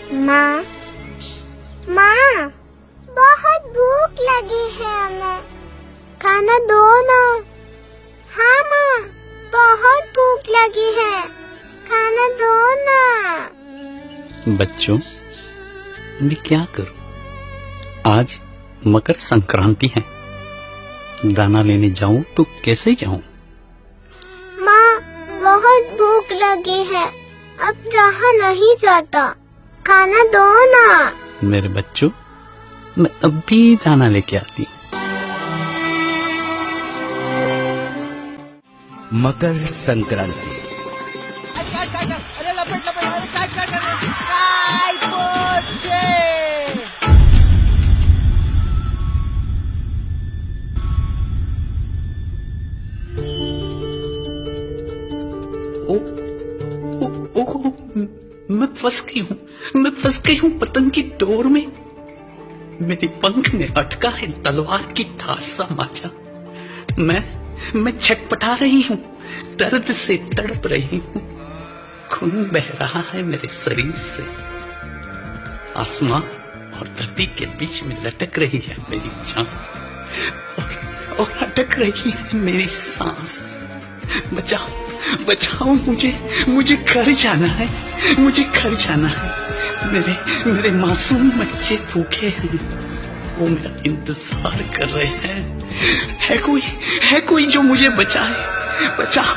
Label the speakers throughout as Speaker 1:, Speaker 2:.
Speaker 1: माँ, माँ, बहुत भूख लगी है हमें, खाना दो ना। हाँ माँ, बहुत भूख लगी है, खाना दो ना।
Speaker 2: बच्चों, मैं क्या करूं? आज मकर संक्रांति है, दाना लेने जाऊं तो कैसे जाऊं?
Speaker 1: माँ, बहुत भूख लगी है, अब रहा नहीं जाता, खाना दो ना।
Speaker 2: मेरे बच्चों, मैं अभी दाना लेके आती हूँ।
Speaker 3: मकर संक्रांति।
Speaker 4: अरे लपेट, अरे काय पोचे।
Speaker 2: ओ, मैं फंस गई हूँ पतंग की डोर में। मेरे पंख में अटका है तलवार की धार सा माचा। मैं छटपटा रही हूँ, दर्द से तड़प रही हूँ, खून बह रहा है मेरे शरीर से। आसमां और धरती के बीच में लटक रही है मेरी जान, और अटक रही है मेरी सांस। बचाओ मुझे घर जाना है, मुझे घर जाना है। मेरे मासूम बच्चे भूखे हैं, वो मेरा इंतजार कर रहे हैं। है कोई जो मुझे बचाए? बचाओ।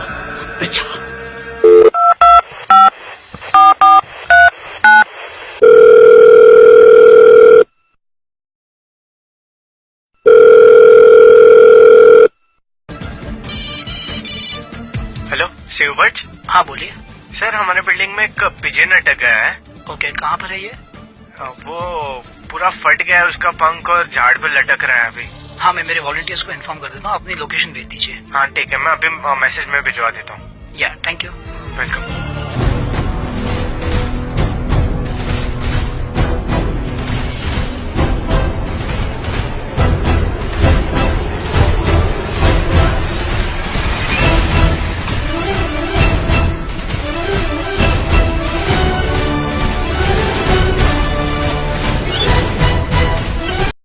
Speaker 5: हेलो, शिवभट्ट।
Speaker 6: हाँ बोलिए।
Speaker 5: सर, हमारे बिल्डिंग में एक पिजन अटक गया है।
Speaker 6: ओके, कहाँ पर है ये?
Speaker 5: वो पूरा फट गया है, उसका पंख और झाड़ पे लटक रहा है अभी।
Speaker 6: हाँ, मैं मेरे वॉलंटियर्स को इन्फॉर्म कर देता हूँ, अपनी लोकेशन भेज दीजिए।
Speaker 5: हाँ ठीक है, मैं अभी मैसेज में भिजवा देता हूँ।
Speaker 6: या, थैंक यू।
Speaker 5: वेलकम।